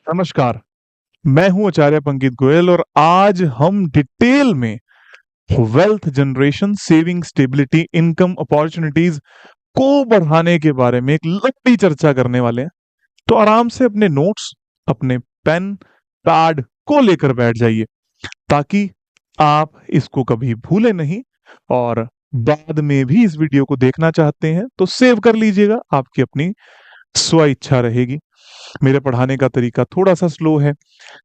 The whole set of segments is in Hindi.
नमस्कार। मैं हूं आचार्य पंकित गोयल और आज हम डिटेल में wealth generation, saving, stability, income opportunities को बढ़ाने के बारे में एक लंबी चर्चा करने वाले हैं। तो आराम से अपने नोट्स, अपने पेन, पैड को लेकर बैठ जाइए ताकि आप इसको कभी भूले नहीं और बाद में भी इस वीडियो को देखना चाहते हैं तो सेव कर लीजिएगा। आपकी अपनी स्व इच्छा रहेगी। मेरे पढ़ाने का तरीका थोड़ा सा स्लो है।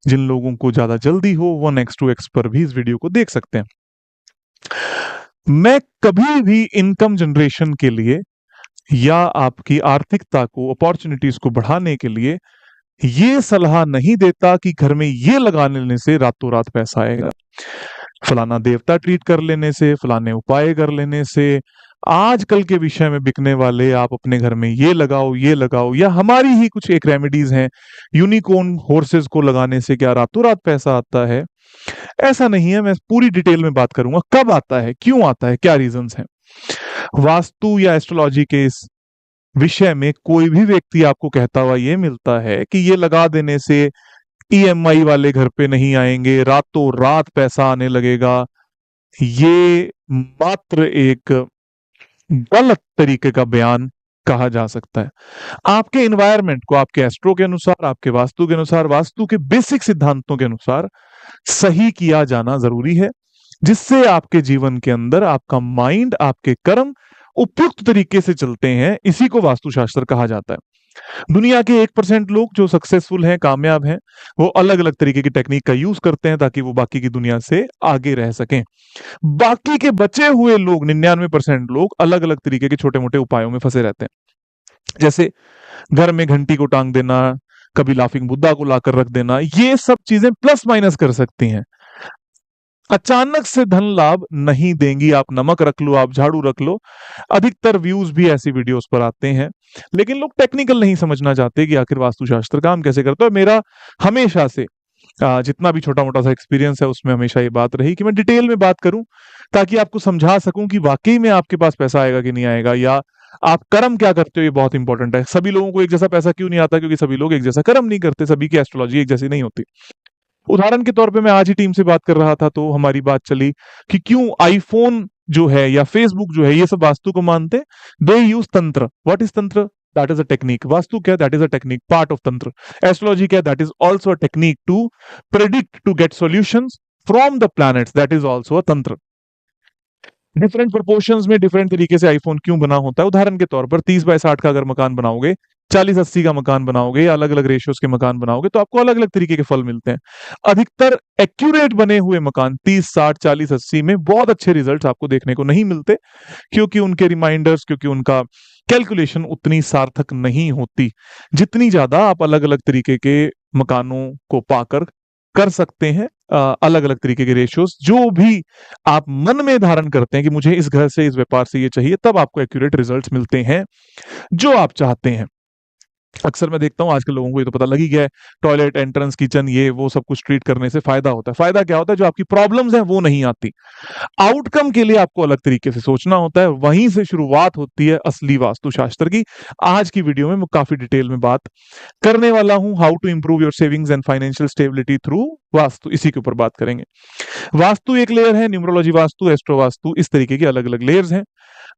जिन लोगों को ज्यादा जल्दी हो वो 1x2x पर भी इस वीडियो को देख सकते हैं। मैं कभी भी इनकम जनरेशन के लिए या आपकी आर्थिकता को, अपॉर्चुनिटीज को बढ़ाने के लिए ये सलाह नहीं देता कि घर में ये लगा लेने से रातों रात पैसा आएगा, फलाना देवता ट्रीट कर लेने से, फलाने उपाय कर लेने से, आजकल के विषय में बिकने वाले आप अपने घर में ये लगाओ, या हमारी ही कुछ एक रेमेडीज हैं, यूनिकॉर्न हॉर्सेस को लगाने से क्या रातों रात पैसा आता है। ऐसा नहीं है। मैं पूरी डिटेल में बात करूंगा कब आता है, क्यों आता है, क्या रीजंस हैं। वास्तु या एस्ट्रोलॉजी के इस विषय में कोई भी व्यक्ति आपको कहता हुआ ये मिलता है कि ये लगा देने से ईएमआई वाले घर पे नहीं आएंगे, रातों रात पैसा आने लगेगा, ये मात्र एक गलत तरीके का बयान कहा जा सकता है। आपके एनवायरनमेंट को आपके एस्ट्रो के अनुसार, आपके वास्तु के अनुसार, वास्तु के बेसिक सिद्धांतों के अनुसार सही किया जाना जरूरी है, जिससे आपके जीवन के अंदर आपका माइंड, आपके कर्म उपयुक्त तरीके से चलते हैं। इसी को वास्तुशास्त्र कहा जाता है। दुनिया के 1% लोग जो सक्सेसफुल हैं, कामयाब हैं, वो अलग अलग तरीके की टेक्निक का यूज करते हैं ताकि वो बाकी की दुनिया से आगे रह सकें। बाकी के बचे हुए लोग, 99% लोग, अलग अलग तरीके के छोटे मोटे उपायों में फंसे रहते हैं। जैसे घर में घंटी को टांग देना, कभी लाफिंग बुद्धा को लाकर रख देना, ये सब चीजें प्लस माइनस कर सकती हैं, अचानक से धन लाभ नहीं देंगी। आप नमक रख लो, आप झाड़ू रख लो। अधिकतर व्यूज भी ऐसी वीडियोस पर आते हैं, लेकिन लोग टेक्निकल नहीं समझना चाहते कि आखिर वास्तुशास्त्र काम कैसे करता है। मेरा हमेशा से जितना भी छोटा मोटा सा एक्सपीरियंस है उसमें हमेशा ये बात रही कि मैं डिटेल में बात करूं ताकि आपको समझा सकूं कि वाकई में आपके पास पैसा आएगा कि नहीं आएगा, या आप कर्म क्या करते हो। ये बहुत इंपॉर्टेंट है। सभी लोगों को एक जैसा पैसा क्यों नहीं आता? क्योंकि सभी लोग एक जैसा कर्म नहीं करते, सभी की एस्ट्रोलॉजी एक जैसी नहीं होती। उदाहरण के तौर पे मैं आज ही टीम से बात कर रहा था तो हमारी बात चली कि क्यों आईफोन जो है या फेसबुक जो है ये सब वास्तु को मानते। They use tantra. What is tantra? That is a technique. वास्तु क्या? That is a technique, part of tantra. Astrology क्या? That is also a technique to predict, to get solutions from the planets. That is also a tantra. Different proportions में डिफरेंट तरीके से आईफोन क्यों बना होता है। उदाहरण के तौर पर 30x60 का अगर मकान बनाओगे, 40-80 का मकान बनाओगे, या अलग अलग रेशियोज के मकान बनाओगे तो आपको अलग अलग तरीके के फल मिलते हैं। अधिकतर एक्यूरेट बने हुए मकान 30, 60, 40, 80 में बहुत अच्छे रिजल्ट्स आपको देखने को नहीं मिलते, क्योंकि उनके रिमाइंडर्स, क्योंकि उनका कैलकुलेशन उतनी सार्थक नहीं होती जितनी ज्यादा आप अलग अलग तरीके के मकानों को पाकर कर सकते हैं। अलग अलग तरीके के रेशियोज जो भी आप मन में धारण करते हैं कि मुझे इस घर से, इस व्यापार से ये चाहिए, तब आपको एक्यूरेट रिजल्ट्स मिलते हैं जो आप चाहते हैं। अक्सर मैं देखता हूं आजकल लोगों को ये तो पता लग ही गया है, टॉयलेट, एंट्रेंस, किचन, ये वो सब कुछ ट्रीट करने से फायदा होता है। फायदा क्या होता है? जो आपकी प्रॉब्लम्स हैं वो नहीं आती। आउटकम के लिए आपको अलग तरीके से सोचना होता है। वहीं से शुरुआत होती है असली वास्तुशास्त्र की। आज की वीडियो में मैं काफी डिटेल में बात करने वाला हूं। How to improve your savings and financial stability through vastu, इसी के ऊपर बात करेंगे। वास्तु एक लेयर है, न्यूमरोलॉजी वास्तु, एस्ट्रो वास्तु, इस तरीके के अलग अलग लेयर्स हैं।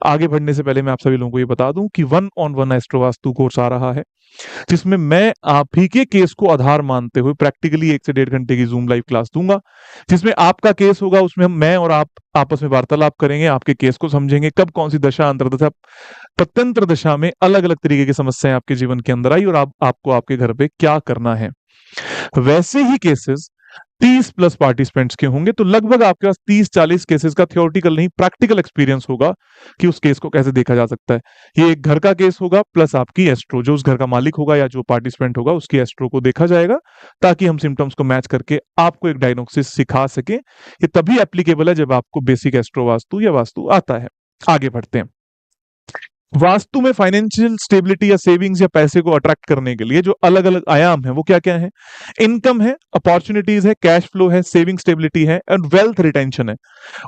आगे बढ़ने से पहले मैं आप सभी लोगों को ये बता दूं कि 1-on-1 एस्ट्रो वास्तु कोर्स आ रहा है, जिसमें मैं आप ही के केस को आधार मानते हुए प्रैक्टिकली 1 से 1.5 घंटे की जूम लाइव क्लास दूंगा, जिसमें आपका केस होगा। उसमें मैं और आप आपस में वार्तालाप करेंगे, आपके केस को समझेंगे, कब कौन सी दशा, अंतरदशा, प्रत्यंतर दशा में अलग अलग तरीके की समस्याएं आपके जीवन के अंदर आई और आपको आपके घर पे क्या करना है। वैसे ही केसेस 30+ पार्टिसिपेंट्स के होंगे, तो लगभग आपके पास 30-40 केसेस का थियोरेटिकल नहीं, प्रैक्टिकल एक्सपीरियंस होगा कि उस केस को कैसे देखा जा सकता है। ये एक घर का केस होगा प्लस आपकी एस्ट्रो, जो उस घर का मालिक होगा या जो पार्टिसिपेंट होगा उसकी एस्ट्रो को देखा जाएगा, ताकि हम सिम्टम्स को मैच करके आपको एक डायग्नोसिस सिखा सके। ये तभी एप्लीकेबल है जब आपको बेसिक एस्ट्रो वास्तु या वास्तु आता है। आगे बढ़ते हैं। वास्तु में फाइनेंशियल स्टेबिलिटी या सेविंग्स या पैसे को अट्रैक्ट करने के लिए जो अलग अलग आयाम है वो क्या क्या है? इनकम है, अपॉर्चुनिटीज है, कैश फ्लो है, सेविंग स्टेबिलिटी है, एंड वेल्थ रिटेंशन है।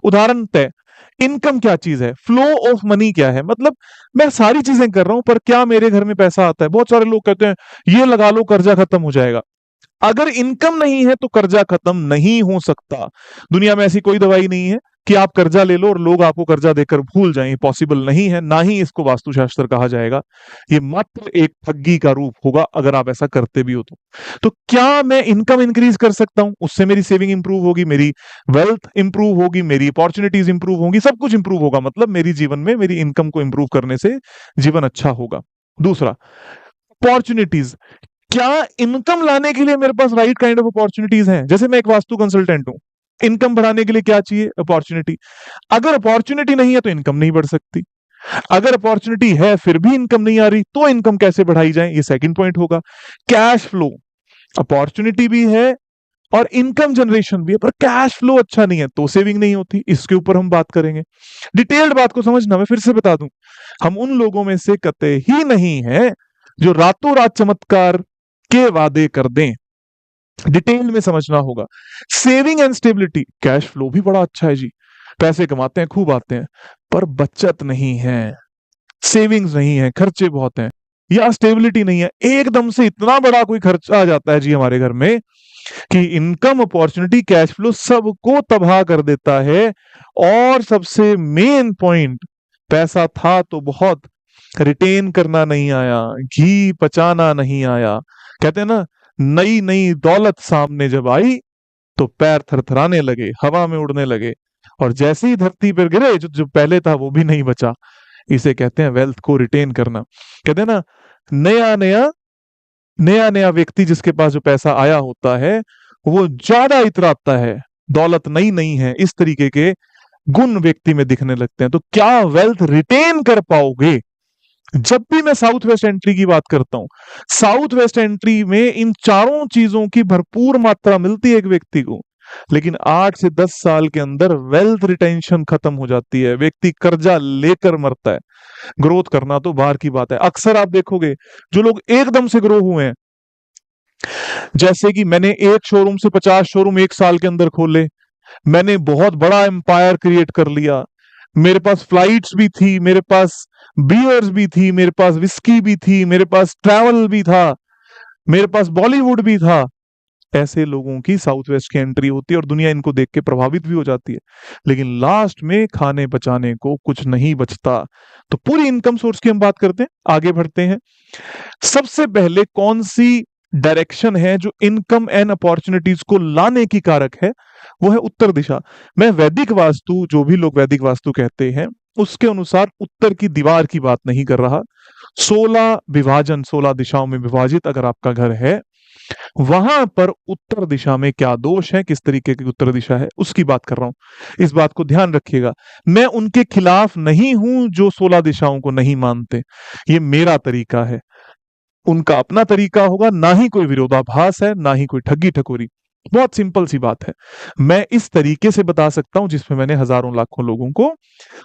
उदाहरण तय, इनकम क्या चीज है, फ्लो ऑफ मनी क्या है, मतलब मैं सारी चीजें कर रहा हूं पर क्या मेरे घर में पैसा आता है। बहुत सारे लोग कहते हैं ये लगा लो कर्जा खत्म हो जाएगा। अगर इनकम नहीं है तो कर्जा खत्म नहीं हो सकता। दुनिया में ऐसी कोई दवाई नहीं है कि आप कर्जा ले लो और लोग आपको कर्जा देकर भूल जाएं, पॉसिबल नहीं है, ना ही इसको वास्तुशास्त्र कहा जाएगा। ये मात्र एक ठगी का रूप होगा अगर आप ऐसा करते भी हो तो क्या मैं इनकम इंक्रीज कर सकता हूं? उससे मेरी सेविंग इंप्रूव होगी, मेरी वेल्थ इंप्रूव होगी, मेरी अपॉर्चुनिटीज इंप्रूव होंगी, सब कुछ इंप्रूव होगा। मतलब मेरी जीवन में मेरी इनकम को इंप्रूव करने से जीवन अच्छा होगा। दूसरा, अपॉर्चुनिटीज। क्या इनकम लाने के लिए मेरे पास राइट काइंड ऑफ अपॉर्चुनिटीज हैं? जैसे मैं एक वास्तु कंसल्टेंट हूं, इनकम बढ़ाने के लिए क्या चाहिए? अपॉर्चुनिटी। अगर अपॉर्चुनिटी नहीं है तो इनकम नहीं बढ़ सकती। अगर अपॉर्चुनिटी है फिर भी इनकम नहीं आ रही तो इनकम कैसे बढ़ाई जाए? ये सेकंड पॉइंट होगा। Cash flow. अपॉर्चुनिटी भी है और इनकम जनरेशन भी है, पर कैश फ्लो अच्छा नहीं है तो सेविंग नहीं होती। इसके ऊपर हम बात करेंगे। डिटेल्ड बात को समझना, मैं फिर से बता दूं, हम उन लोगों में से कतई ही नहीं है जो रातों रात चमत्कार के वादे कर दें। डिटेल में समझना होगा। Saving and stability. Cash flow भी बड़ा अच्छा है जी, पैसे कमाते हैं, खूब आते हैं, पर बचत नहीं है, सेविंग्स नहीं है, खर्चे बहुत हैं, या स्टेबिलिटी नहीं है। एकदम से इतना बड़ा कोई खर्चा आ जाता है जी हमारे घर में कि इनकम, अपॉर्चुनिटी, कैश फ्लो सबको तबाह कर देता है। और सबसे मेन पॉइंट, पैसा था तो बहुत, रिटेन करना नहीं आया, घी पचाना नहीं आया। कहते हैं ना, नई नई दौलत सामने जब आई तो पैर थरथराने लगे, हवा में उड़ने लगे, और जैसे ही धरती पर गिरे जो जो पहले था वो भी नहीं बचा। इसे कहते हैं वेल्थ को रिटेन करना। कहते हैं ना, नया नया नया नया व्यक्ति जिसके पास जो पैसा आया होता है वो ज्यादा इतराता है, दौलत नई नहीं है, इस तरीके के गुण व्यक्ति में दिखने लगते हैं। तो क्या वेल्थ रिटेन कर पाओगे? जब भी मैं साउथ वेस्ट एंट्री की बात करता हूं, साउथ वेस्ट एंट्री में इन चारों चीजों की भरपूर मात्रा मिलती है एक व्यक्ति को, लेकिन 8 से 10 साल के अंदर वेल्थ रिटेंशन खत्म हो जाती है, व्यक्ति कर्जा लेकर मरता है। ग्रोथ करना तो बाहर की बात है। अक्सर आप देखोगे जो लोग एकदम से ग्रो हुए हैं, जैसे कि मैंने एक शोरूम से 50 शोरूम एक साल के अंदर खोले, मैंने बहुत बड़ा एम्पायर क्रिएट कर लिया, मेरे पास फ्लाइट्स भी थी, मेरे पास बियर्स भी थी, मेरे पास विस्की भी थी, मेरे पास ट्रैवल भी था, मेरे पास बॉलीवुड भी था। ऐसे लोगों की साउथ वेस्ट की एंट्री होती है और दुनिया इनको देख के प्रभावित भी हो जाती है, लेकिन लास्ट में खाने बचाने को कुछ नहीं बचता। तो पूरी इनकम सोर्स की हम बात करते हैं, आगे बढ़ते हैं। सबसे पहले कौन सी डायरेक्शन है जो इनकम एंड अपॉर्चुनिटीज को लाने की कारक है? वो है उत्तर दिशा। मैं वैदिक वास्तु, जो भी लोग वैदिक वास्तु कहते हैं, उसके अनुसार उत्तर की दीवार की बात नहीं कर रहा। 16 विभाजन, 16 दिशाओं में विभाजित अगर आपका घर है, वहां पर उत्तर दिशा में क्या दोष है, किस तरीके की उत्तर दिशा है, उसकी बात कर रहा हूं। इस बात को ध्यान रखिएगा। मैं उनके खिलाफ नहीं हूं जो 16 दिशाओं को नहीं मानते, ये मेरा तरीका है, उनका अपना तरीका होगा। ना ही कोई विरोधाभास है, ना ही कोई ठगी ठकोरी, बहुत सिंपल सी बात है। मैं इस तरीके से बता सकता हूं जिसमें मैंने हजारों लाखों लोगों को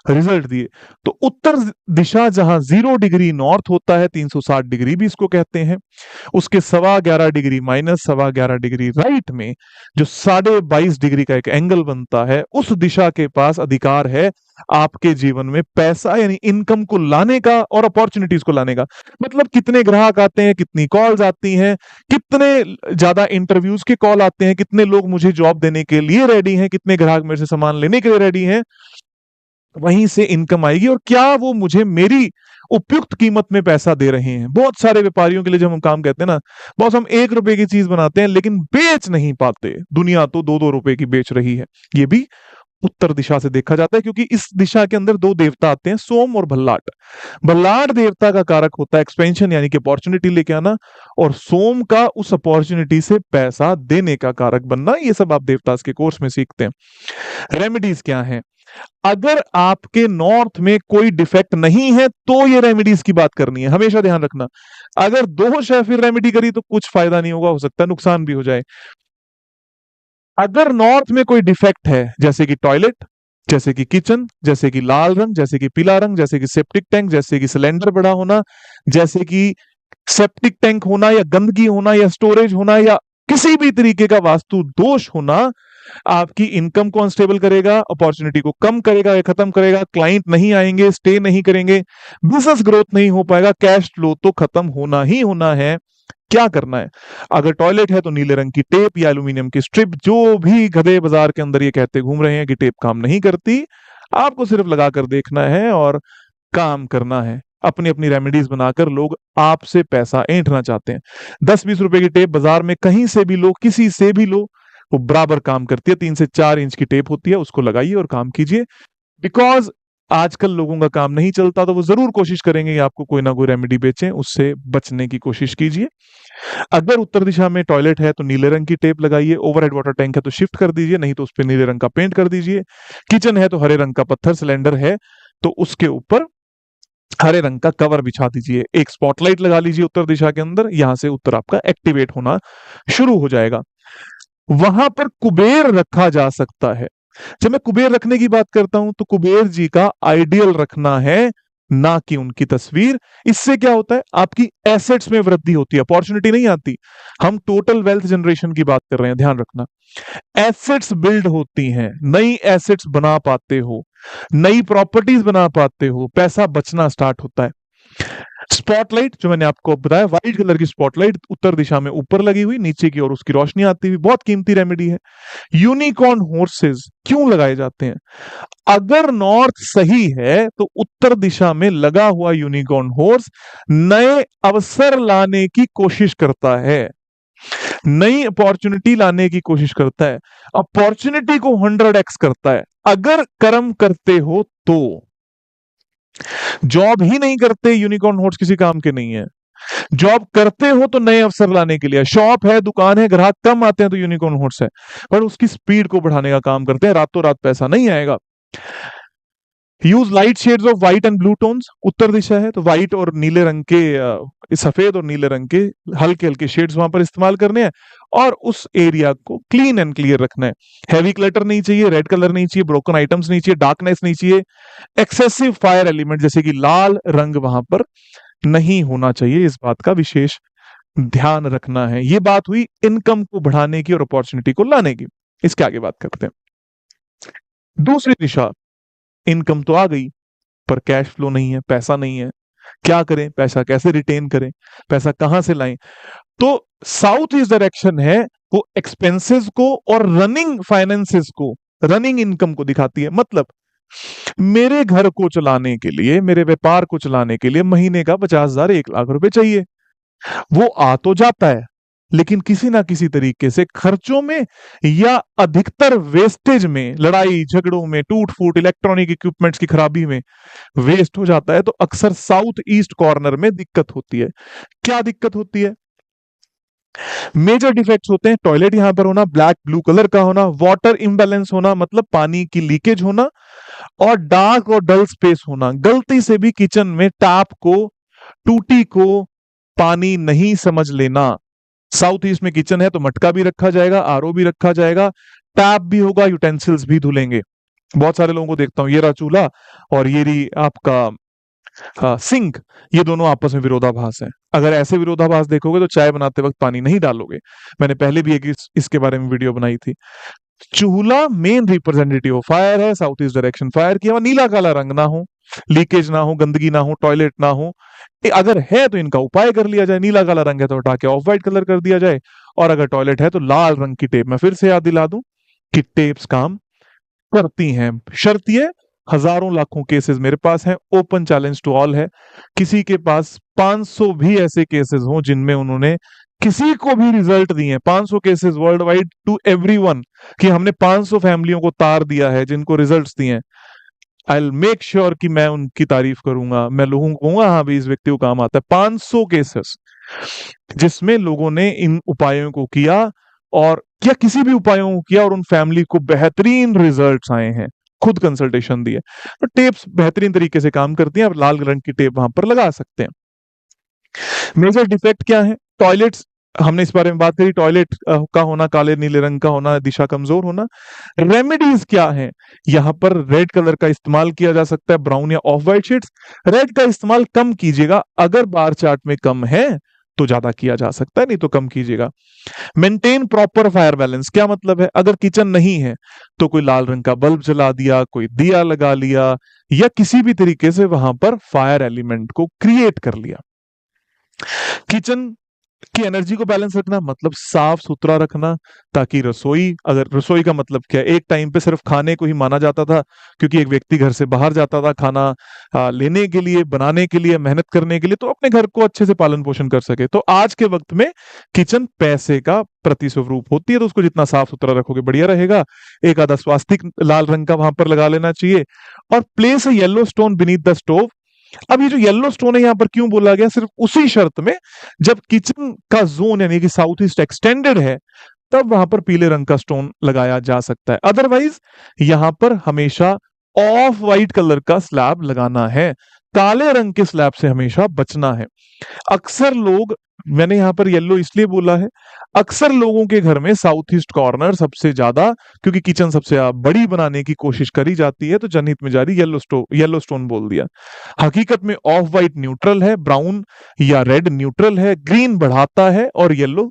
रिजल्ट दिए। तो उत्तर दिशा जहां 0 डिग्री नॉर्थ होता है, 360 डिग्री भी इसको कहते हैं, उसके 11.25 डिग्री माइनस 11.25 डिग्री राइट में जो 22.5 डिग्री का एक एंगल बनता है, उस दिशा के पास अधिकार है आपके जीवन में पैसा यानी इनकम को लाने का और अपॉर्चुनिटीज को लाने का। मतलब कितने ग्राहक आते हैं, कितनी कॉल्स आती हैं, कितने ज्यादा इंटरव्यूज के कॉल आते हैं, कितने लोग मुझे जॉब देने के लिए रेडी हैं, कितने ग्राहक मेरे से सामान लेने के लिए रेडी हैं, वहीं से इनकम आएगी। और क्या वो मुझे मेरी उपयुक्त कीमत में पैसा दे रहे हैं? बहुत सारे व्यापारियों के लिए जब हम काम कहते हैं ना, बॉस हम 1 रुपए की चीज बनाते हैं लेकिन बेच नहीं पाते, दुनिया तो 2-2 रुपए की बेच रही है। ये भी उत्तर दिशा से देखा जाता है, क्योंकि इस दिशा के अंदर 2 देवता आते हैं, सोम और भल्लाट। भल्लाट देवता का कारक होता है एक्सपेंशन यानी कि अपॉर्चुनिटी लेके आना, और सोम का उस अपॉर्चुनिटी से पैसा देने का कारक बनना। ये सब आप देवतास के कोर्स में सीखते हैं। रेमेडीज क्या है? अगर आपके नॉर्थ में कोई डिफेक्ट नहीं है तो ये रेमेडीज की बात करनी है, हमेशा ध्यान रखना। अगर दोष है फिर रेमेडी करी तो कुछ फायदा नहीं होगा, हो सकता है नुकसान भी हो जाए। अगर नॉर्थ में कोई डिफेक्ट है, जैसे कि टॉयलेट, जैसे कि किचन, जैसे कि लाल रंग, जैसे कि पीला रंग, जैसे कि सेप्टिक टैंक, जैसे कि सिलेंडर बड़ा होना, जैसे कि सेप्टिक टैंक होना या गंदगी होना या स्टोरेज होना या किसी भी तरीके का वास्तु दोष होना, आपकी इनकम को अनस्टेबल करेगा, अपॉर्चुनिटी को कम करेगा या खत्म करेगा, क्लाइंट नहीं आएंगे, स्टे नहीं करेंगे, बिजनेस ग्रोथ नहीं हो पाएगा, कैश फ्लो तो खत्म होना ही होना है। क्या करना है? अगर टॉयलेट है तो नीले रंग की टेप या एल्यूमिनियम की स्ट्रिप, जो भी गधे बाजार के अंदर ये कहते घूम रहे हैं कि टेप काम नहीं करती, आपको सिर्फ लगाकर देखना है और काम करना है। अपनी अपनी रेमेडीज बनाकर लोग आपसे पैसा ऐंठना चाहते हैं। 10-20 रुपए की टेप बाजार में कहीं से भी लो, किसी से भी लो, वो बराबर काम करती है। 3 से 4 इंच की टेप होती है, उसको लगाइए और काम कीजिए। बिकॉज आजकल लोगों का काम नहीं चलता, तो वो जरूर कोशिश करेंगे कि आपको कोई ना कोई रेमेडी बेचें, उससे बचने की कोशिश कीजिए। अगर उत्तर दिशा में टॉयलेट है तो नीले रंग की टेप लगाइए। ओवरहेड वाटर टैंक है तो शिफ्ट कर दीजिए, नहीं तो उस पर नीले रंग का पेंट कर दीजिए। किचन है तो हरे रंग का पत्थर सिलेंडर है तो उसके ऊपर हरे रंग का कवर बिछा दीजिए। एक स्पॉटलाइट लगा लीजिए उत्तर दिशा के अंदर, यहां से उत्तर आपका एक्टिवेट होना शुरू हो जाएगा। वहां पर कुबेर रखा जा सकता है। जब मैं कुबेर रखने की बात करता हूं तो कुबेर जी का आइडियल रखना है, ना कि उनकी तस्वीर। इससे क्या होता है, आपकी एसेट्स में वृद्धि होती है, अपॉर्चुनिटी नहीं आती। हम टोटल वेल्थ जनरेशन की बात कर रहे हैं, ध्यान रखना। एसेट्स बिल्ड होती हैं, नई एसेट्स बना पाते हो, नई प्रॉपर्टीज बना पाते हो, पैसा बचना स्टार्ट होता है। स्पॉटलाइट जो मैंने आपको बताया, व्हाइट कलर की स्पॉटलाइट उत्तर दिशा में ऊपर लगी हुई, नीचे की ओर उसकी रोशनी आती हुई, बहुत कीमती रेमेडी है। यूनिकॉर्न हॉर्सेस क्यों लगाए जाते हैं? अगर नॉर्थ सही है तो उत्तर दिशा में लगा हुआ यूनिकॉर्न हॉर्स नए अवसर लाने की कोशिश करता है, नई अपॉर्चुनिटी लाने की कोशिश करता है, अपॉर्चुनिटी को 100x करता है। अगर कर्म करते हो तो, जॉब ही नहीं करते यूनिकॉर्न हॉर्स किसी काम के नहीं है। जॉब करते हो तो नए अवसर लाने के लिए, शॉप है, दुकान है, ग्राहक कम आते हैं तो यूनिकॉर्न हॉर्स है, पर उसकी स्पीड को बढ़ाने का काम करते हैं। रातों रात पैसा नहीं आएगा। Use light shades of white and blue tones, उत्तर दिशा है तो व्हाइट और नीले रंग के सफेद और नीले रंग के हल्के हल्के शेड्स वहां पर इस्तेमाल करने हैं और उस एरिया को क्लीन एंड क्लियर रखना है। हैवी क्लटर नहीं चाहिए, रेड कलर नहीं चाहिए, ब्रोकन आइटम्स नहीं चाहिए, डार्कनेस नहीं चाहिए, एक्सेसिव फायर एलिमेंट जैसे कि लाल रंग वहां पर नहीं होना चाहिए। इस बात का विशेष ध्यान रखना है। ये बात हुई इनकम को बढ़ाने की और अपॉर्चुनिटी को लाने की। इसके आगे बात करते हैं। दूसरी दिशा, इनकम तो आ गई पर कैश फ्लो नहीं है, पैसा नहीं है। क्या करें, पैसा कैसे रिटेन करें, पैसा कहां से लाएं? तो साउथ ईस्ट डायरेक्शन है, वो एक्सपेंसेस को और रनिंग फाइनेंसेस को, रनिंग इनकम को दिखाती है। मतलब मेरे घर को चलाने के लिए, मेरे व्यापार को चलाने के लिए महीने का 50,000 1 लाख रुपए चाहिए। वो आ तो जाता है लेकिन किसी ना किसी तरीके से खर्चों में या अधिकतर वेस्टेज में, लड़ाई झगड़ों में, टूट फूट, इलेक्ट्रॉनिक इक्विपमेंट्स की खराबी में वेस्ट हो जाता है। तो अक्सर साउथ ईस्ट कॉर्नर में दिक्कत होती है। क्या दिक्कत होती है? मेजर डिफेक्ट्स होते हैं, टॉयलेट यहां पर होना, ब्लैक ब्लू कलर का होना, वाटर इम्बैलेंस होना मतलब पानी की लीकेज होना, और डार्क और डल स्पेस होना। गलती से भी किचन में टैप को, टूटी को पानी नहीं समझ लेना। साउथ ईस्ट में किचन है तो मटका भी रखा जाएगा, आरओ भी रखा जाएगा, टैप भी होगा, यूटेंसिल्स भी धुलेंगे। बहुत सारे लोगों को देखता हूं, ये रहा चूल्हा और ये रही आपका सिंक, ये दोनों आपस में विरोधाभास है। अगर ऐसे विरोधाभास देखोगे तो चाय बनाते वक्त पानी नहीं डालोगे। मैंने पहले भी एक इसके बारे में वीडियो बनाई थी। चूल्हा मेन रिप्रेजेंटेटिव ऑफ फायर है, साउथ ईस्ट डायरेक्शन फायर की। नीला काला रंग ना हो, लीकेज ना हो, गंदगी ना हो, टॉयलेट ना हो। अगर है तो इनका उपाय कर लिया जाए। नीला काला रंग है तो हटा के ऑफ व्हाइट कलर कर दिया जाए, और अगर टॉयलेट है तो लाल रंग की टेप। मैं फिर से याद दिला दूं कि टेप्स काम करती हैं। शर्त ये, हजारों लाखों केसेस मेरे पास हैं, ओपन चैलेंज टू ऑल है। किसी के पास 500 भी ऐसे केसेस हों जिनमें उन्होंने किसी को भी रिजल्ट दिए हैं, 500 cases worldwide to everyone, कि हमने 500 फैमिलियों को तार दिया है जिनको रिजल्ट्स दिए हैं, आई विल मेक श्योर कि मैं उनकी तारीफ करूंगा। मैं लोगों को कहूंगा हाँ भी इस व्यक्ति को काम आता है। 500 केसेस जिसमें लोगों ने इन उपायों को किया, और क्या किसी भी उपायों को किया और उन फैमिली को बेहतरीन रिजल्ट्स आए हैं, खुद कंसल्टेशन दिए। तो टेप्स बेहतरीन तरीके से काम करती हैं। आप लाल रंग की टेप वहां पर लगा सकते हैं। मेजर डिफेक्ट क्या है? टॉयलेट्स, हमने इस बारे में बात करी, टॉयलेट का होना, काले नीले रंग का होना, दिशा कमजोर होना। रेमेडीज क्या है? यहां पर रेड कलर का इस्तेमाल किया जा सकता है, ब्राउन या ऑफ व्हाइट शीट्स। रेड का इस्तेमाल कम कीजिएगा, अगर बार चार्ट में कम है तो ज्यादा किया जा सकता है, नहीं तो कम कीजिएगा। मेंटेन प्रॉपर फायर बैलेंस, क्या मतलब है? अगर किचन नहीं है तो कोई लाल रंग का बल्ब जला दिया, कोई दिया लगा लिया, या किसी भी तरीके से वहां पर फायर एलिमेंट को क्रिएट कर लिया। किचन कि एनर्जी को बैलेंस रखना मतलब साफ सुथरा रखना, ताकि रसोई, अगर रसोई का मतलब क्या है, एक टाइम पे सिर्फ खाने को ही माना जाता था, क्योंकि एक व्यक्ति घर से बाहर जाता था खाना लेने के लिए, बनाने के लिए, मेहनत करने के लिए, तो अपने घर को अच्छे से पालन पोषण कर सके। तो आज के वक्त में किचन पैसे का प्रतिस्वरूप होती है, तो उसको जितना साफ सुथरा रखोगे बढ़िया रहेगा। एक आधा स्वास्तिक लाल रंग का वहां पर लगा लेना चाहिए। और place a yellow stone beneath the stove. अब ये जो येलो स्टोन है यहां पर क्यों बोला गया, सिर्फ उसी शर्त में जब किचन का जोन यानी कि साउथ ईस्ट एक्सटेंडेड है, तब वहां पर पीले रंग का स्टोन लगाया जा सकता है। अदरवाइज यहां पर हमेशा ऑफ वाइट कलर का स्लैब लगाना है, काले रंग के स्लैब से हमेशा बचना है। अक्सर लोग, मैंने यहां पर येलो इसलिए बोला है, अक्सर लोगों के घर में साउथ ईस्ट कॉर्नर सबसे ज्यादा, क्योंकि किचन सबसे ज्यादा बड़ी बनाने की कोशिश करी जाती है, तो जनहित में जारी येलो स्टोन बोल दिया। हकीकत में ऑफ वाइट न्यूट्रल है, ब्राउन या रेड न्यूट्रल है, ग्रीन बढ़ाता है और येलो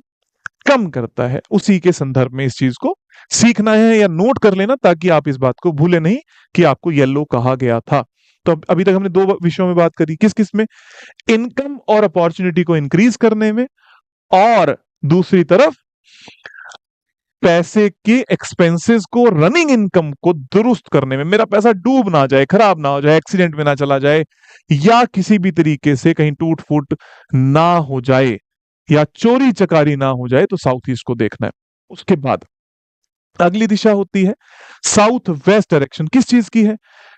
कम करता है। उसी के संदर्भ में इस चीज को सीखना है या नोट कर लेना, ताकि आप इस बात को भूले नहीं कि आपको येलो कहा गया था। तो अभी तक हमने दो विषयों में बात करी, किस किस में, इनकम और अपॉर्चुनिटी को इंक्रीज करने में, और दूसरी तरफ पैसे के एक्सपेंसेस को, रनिंग इनकम को दुरुस्त करने में, मेरा पैसा डूब ना जाए, खराब ना हो जाए, एक्सीडेंट में ना चला जाए, या किसी भी तरीके से कहीं टूट फूट ना हो जाए, या चोरी चकारी ना हो जाए, तो साउथ ईस्ट को देखना है। उसके बाद अगली दिशा होती है साउथ वेस्ट डायरेक्शन। किस चीज की है,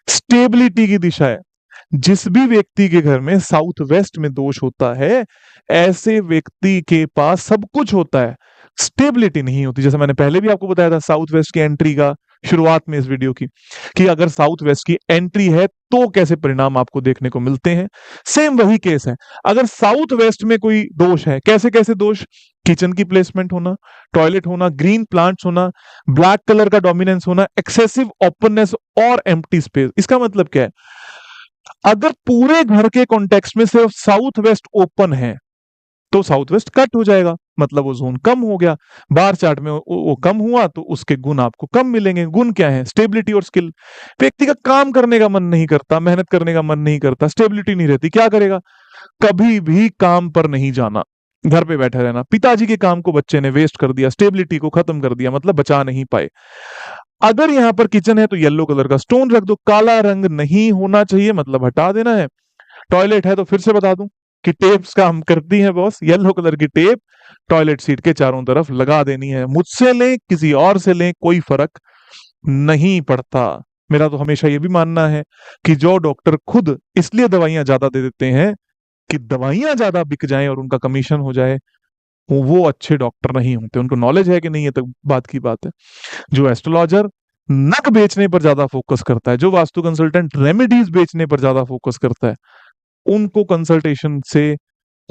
स्टेबिलिटी की दिशा है। जिस भी व्यक्ति के घर में साउथ वेस्ट में दोष होता है, ऐसे व्यक्ति के पास सब कुछ होता है, स्टेबिलिटी नहीं होती। जैसे मैंने पहले भी आपको बताया था साउथ वेस्ट की एंट्री का, शुरुआत में इस वीडियो की, कि अगर साउथ वेस्ट की एंट्री है तो कैसे परिणाम आपको देखने को मिलते हैं। सेम वही केस है, अगर साउथ वेस्ट में कोई दोष है, कैसे कैसे दोष, किचन की प्लेसमेंट होना, टॉयलेट होना, ग्रीन प्लांट्स होना, ब्लैक कलर का डोमिनेंस होना, एक्सेसिव ओपननेस और एम्प्टी स्पेस। इसका मतलब क्या है, अगर पूरे घर के कॉन्टेक्स्ट में सिर्फ साउथ वेस्ट ओपन है, तो साउथ वेस्ट कट हो जाएगा, मतलब वो जोन कम हो गया। बार चार्ट में वो कम हुआ तो उसके गुण आपको कम मिलेंगे। गुण क्या है, स्टेबिलिटी और स्किल। व्यक्ति का काम करने का मन नहीं करता, मेहनत करने का मन नहीं करता, स्टेबिलिटी नहीं रहती, क्या करेगा, कभी भी काम पर नहीं जाना, घर पे बैठे रहना। पिताजी के काम को बच्चे ने वेस्ट कर दिया, स्टेबिलिटी को खत्म कर दिया, मतलब बचा नहीं पाए। अगर यहां पर किचन है तो येलो कलर का स्टोन रख दो, काला रंग नहीं होना चाहिए, मतलब हटा देना है। टॉयलेट है तो फिर से बता दूं कि टेप्स काम करती है बॉस, येलो कलर की टेप टॉयलेट सीट के चारों तरफ लगा देनी है। मुझसे लें किसी और से लें, कोई फर्क नहीं पड़ता। मेरा तो हमेशा ये भी मानना है कि जो डॉक्टर खुद इसलिए दवाइयां ज्यादा दे देते हैं कि दवाइयां ज्यादा बिक जाएं और उनका कमीशन हो जाए, वो अच्छे डॉक्टर नहीं होते। उनको नॉलेज है कि नहीं, ये तो बात की बात है। जो एस्ट्रोलॉजर नक बेचने पर ज्यादा फोकस करता है, जो वास्तु कंसल्टेंट रेमेडीज बेचने पर ज्यादा फोकस करता है, उनको कंसल्टेशन से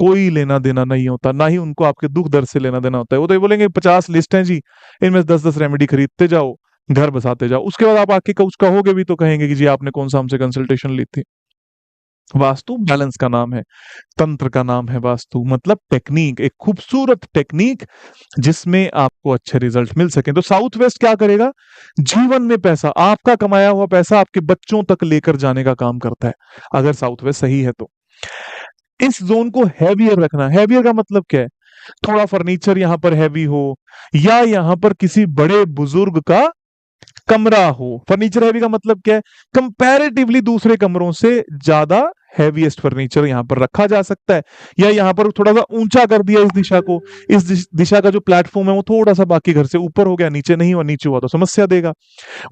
कोई लेना देना नहीं होता, ना ही उनको आपके दुख दर्द से लेना देना होता है। वो तो ये बोलेंगे 50 लिस्ट हैं जी, इनमें से 10-10 रेमेडी खरीदते जाओ, घर बसाते जाओ। उसके बाद आप आके कुछ कहोगे भी तो कहेंगे कि जी आपने कौन सा हमसे कंसल्टेशन ली थी। वास्तु बैलेंस का नाम है, तंत्र का नाम है वास्तु, मतलब टेक्निक, एक खूबसूरत टेक्निक जिसमें आपको अच्छे रिजल्ट मिल सके। तो साउथ वेस्ट क्या करेगा, जीवन में पैसा, आपका कमाया हुआ पैसा आपके बच्चों तक लेकर जाने का काम करता है, अगर साउथ वेस्ट सही है तो। इस जोन को हैवियर रखना। हैवियर का मतलब क्या है, थोड़ा फर्नीचर यहां पर हैवी हो, या यहां पर किसी बड़े बुजुर्ग का कमरा हो। फर्नीचर हैवी का मतलब क्या है, कंपैरेटिवली दूसरे कमरों से ज्यादा हैवीएस्ट फर्नीचर यहां पर रखा जा सकता है। या यहां पर थोड़ा सा ऊंचा कर दिया इस दिशा को, इस दिशा का जो प्लेटफॉर्म है वो थोड़ा सा बाकी घर से ऊपर हो गया, नीचे नहीं हुआ, नीचे हुआ तो समस्या देगा।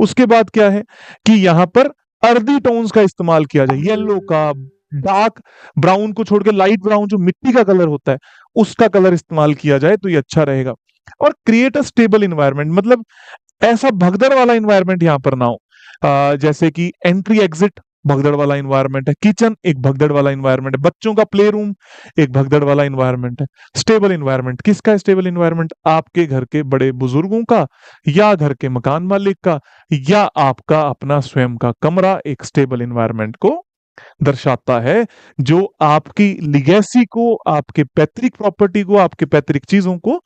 उसके बाद क्या है कि यहां पर अर्दी टोन्स का इस्तेमाल किया जाए, येलो का, डार्क ब्राउन को छोड़ के लाइट ब्राउन जो मिट्टी का कलर होता है उसका कलर इस्तेमाल किया जाए तो ये अच्छा रहेगा। और क्रिएट अ स्टेबल इन्वायरमेंट, मतलब ऐसा भगदड़ वाला इन्वायरमेंट यहां पर ना हो। जैसे कि एंट्री एग्जिट भगदड़ वाला इन्वायरमेंट है, किचन एक भगदड़ वाला इन्वायरमेंट है, बच्चों का प्ले रूम एक भगदड़ वाला इन्वायरमेंट है। स्टेबल इन्वायरमेंट किसका है, स्टेबल इन्वायरमेंट आपके घर के बड़े बुजुर्गों का, या घर के मकान मालिक का, या आपका अपना स्वयं का कमरा एक स्टेबल इन्वायरमेंट को दर्शाता है, जो आपकी लिगेसी को, आपके पैतृक प्रॉपर्टी को, आपके पैतृक चीजों को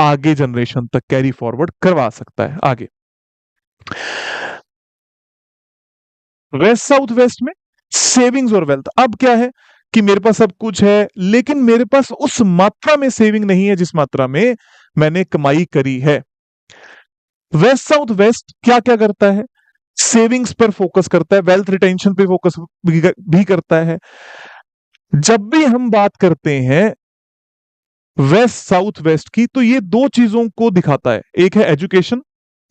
आगे जनरेशन तक कैरी फॉरवर्ड करवा सकता है। आगे वेस्ट साउथ वेस्ट में सेविंग्स और वेल्थ। अब क्या है कि मेरे पास सब कुछ है, लेकिन मेरे पास उस मात्रा में सेविंग नहीं है जिस मात्रा में मैंने कमाई करी है। वेस्ट साउथ वेस्ट क्या क्या करता है? सेविंग्स पर फोकस करता है, वेल्थ रिटेंशन पे फोकस भी करता है। जब भी हम बात करते हैं वेस्ट साउथ वेस्ट की, तो ये दो चीजों को दिखाता है। एक है एजुकेशन,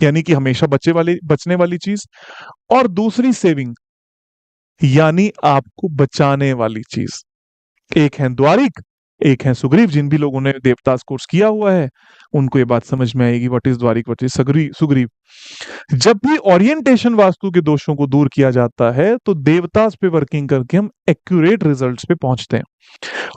यानी कि हमेशा बचने वाली चीज, और दूसरी सेविंग, यानी आपको बचाने वाली चीज। एक है द्वारिक, एक है सुग्रीव। जिन भी लोगों ने देवदास कोर्स किया हुआ है उनको ये बात समझ में आएगी, what is Dwarik, what is Sugriv. जब भी ओरिएंटेशन वास्तु के दोषों को दूर किया जाता है तो देवतास पे वर्किंग करके हम एक्यूरेट रिजल्ट्स पे पहुंचते हैं।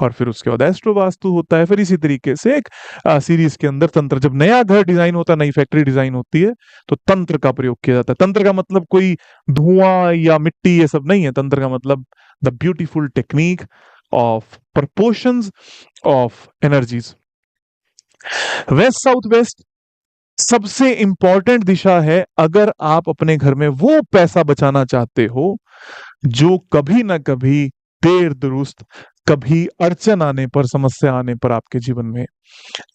और फिर उसके बाद एस्ट्रो वास्तु होता है। फिर इसी तरीके से एक सीरीज के अंदर तंत्र, जब नया घर डिजाइन होता है, नई फैक्ट्री डिजाइन होती है, तो तंत्र का प्रयोग किया जाता है। तंत्र का मतलब कोई धुआं या मिट्टी ये सब नहीं है। तंत्र का मतलब the beautiful technique of proportions of energies. West south west सबसे इंपॉर्टेंट दिशा है अगर आप अपने घर में वो पैसा बचाना चाहते हो जो कभी ना कभी देर दुरुस्त, कभी अड़चन आने पर, समस्या आने पर आपके जीवन में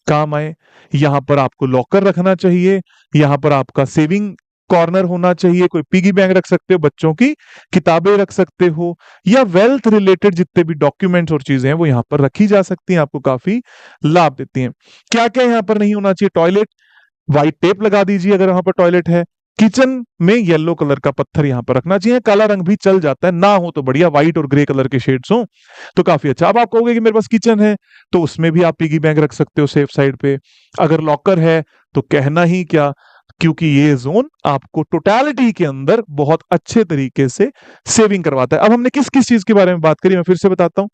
काम आए। यहां पर आपको लॉकर रखना चाहिए, यहां पर आपका सेविंग कॉर्नर होना चाहिए। कोई पिगी बैंक रख सकते हो, बच्चों की किताबें रख सकते हो, या वेल्थ रिलेटेड जितने भी डॉक्यूमेंट्स और चीजें हैं वो यहां पर रखी जा सकती हैं, आपको काफी लाभ देती हैं। क्या क्या यहां पर नहीं होना चाहिए? टॉयलेट, व्हाइट टेप लगा दीजिए अगर वहां पर टॉयलेट है। किचन में येलो कलर का पत्थर यहां पर रखना चाहिए। काला रंग भी चल जाता है, ना हो तो बढ़िया, व्हाइट और ग्रे कलर के शेड्स हो तो काफी अच्छा। अब आप कहोगे कि मेरे पास किचन है, तो उसमें भी आप पिगी बैंक रख सकते हो सेफ साइड पे। अगर लॉकर है तो कहना ही क्या, क्योंकि ये जोन आपको टोटलिटी के अंदर बहुत अच्छे तरीके से सेविंग करवाता है। अब हमने किस किस चीज के बारे में बात करी, मैं फिर से बताता हूं।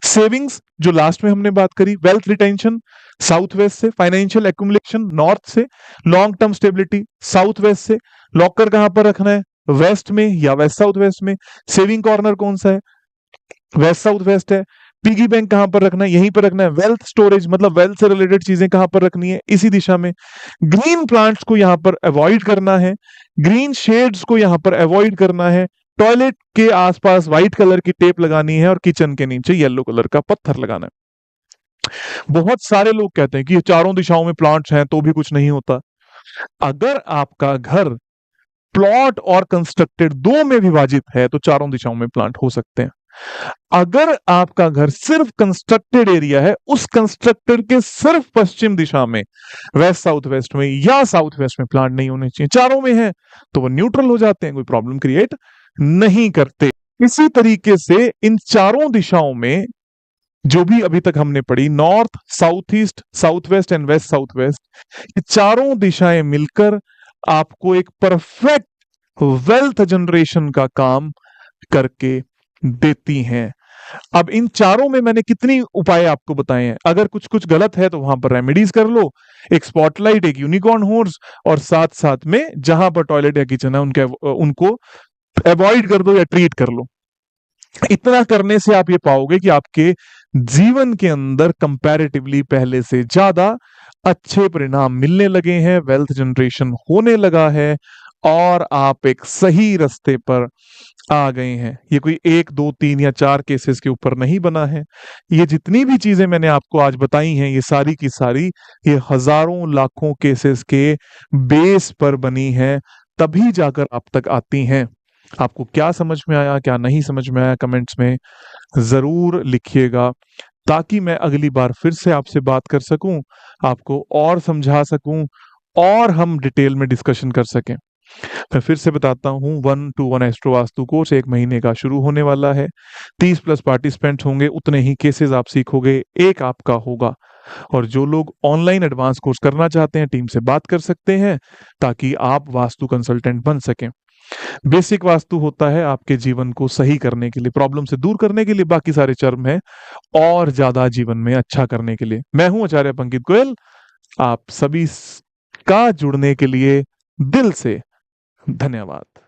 सेविंग्स जो लास्ट में हमने बात करी, वेल्थ रिटेंशन साउथ वेस्ट से, फाइनेंशियल एक्यूमुलेशन नॉर्थ से, long term stability south west से, लॉकर कहां पर रखना है, वेस्ट में या वेस्ट साउथ वेस्ट में, सेविंग कॉर्नर कौन सा है, वेस्ट साउथ वेस्ट है, पिगी बैंक कहां पर रखना है, यहीं पर रखना है, वेल्थ स्टोरेज मतलब वेल्थ से रिलेटेड चीजें कहां पर रखनी है, इसी दिशा में। ग्रीन प्लांट्स को यहां पर अवॉइड करना है, ग्रीन शेड्स को यहां पर अवॉइड करना है, टॉयलेट के आसपास व्हाइट कलर की टेप लगानी है, और किचन के नीचे येलो कलर का पत्थर लगाना है। बहुत सारे लोग कहते हैं कि ये चारों दिशाओं में प्लांट्स हैं तो भी कुछ नहीं होता। अगर आपका घर प्लॉट और कंस्ट्रक्टेड दो में विभाजित है तो चारों दिशाओं में प्लांट हो सकते हैं। अगर आपका घर सिर्फ कंस्ट्रक्टेड एरिया है, उस कंस्ट्रक्टेड के सिर्फ पश्चिम दिशा में, वेस्ट साउथ वेस्ट में या साउथ वेस्ट में प्लांट नहीं होने चाहिए। चारों में है तो वो न्यूट्रल हो जाते हैं, कोई प्रॉब्लम क्रिएट नहीं करते। इसी तरीके से इन चारों दिशाओं में जो भी अभी तक हमने पढ़ी, north, south east, south west and west south west, ये चारों दिशाएं मिलकर आपको एक परफेक्ट वेल्थ जनरेशन का काम करके देती हैं। अब इन चारों में मैंने कितनी उपाय आपको बताए हैं। अगर कुछ कुछ गलत है तो वहां पर रेमेडीज कर लो, एक स्पॉटलाइट, एक यूनिकॉर्न हॉर्स, और साथ साथ में जहां पर टॉयलेट या किचन है उनको अवॉइड कर दो या ट्रीट कर लो। इतना करने से आप ये पाओगे कि आपके जीवन के अंदर कंपैरेटिवली पहले से ज्यादा अच्छे परिणाम मिलने लगे हैं, वेल्थ जनरेशन होने लगा है, और आप एक सही रास्ते पर आ गए हैं। ये कोई 1, 2, 3 या 4 केसेस के ऊपर नहीं बना है। ये जितनी भी चीजें मैंने आपको आज बताई हैं, ये सारी की सारी ये हजारों लाखों केसेस के बेस पर बनी है, तभी जाकर आप तक आती हैं। आपको क्या समझ में आया, क्या नहीं समझ में आया, कमेंट्स में जरूर लिखिएगा, ताकि मैं अगली बार फिर से आपसे बात कर सकूं, आपको और समझा सकूं, और हम डिटेल में डिस्कशन कर सकें। मैं फिर से बताता हूं, 1-to-1 एस्ट्रो वास्तु कोर्स 1 महीने का शुरू होने वाला है। 30+ पार्टिसिपेंट होंगे, उतने ही केसेस आप सीखोगे, एक आपका होगा। और जो लोग ऑनलाइन एडवांस कोर्स करना चाहते हैं, टीम से बात कर सकते हैं, ताकि आप वास्तु कंसल्टेंट बन सकें। बेसिक वास्तु होता है आपके जीवन को सही करने के लिए, प्रॉब्लम से दूर करने के लिए, बाकी सारे चर्म है और ज्यादा जीवन में अच्छा करने के लिए। मैं हूं आचार्य पंकित गोयल, आप सभी का जुड़ने के लिए दिल से धन्यवाद।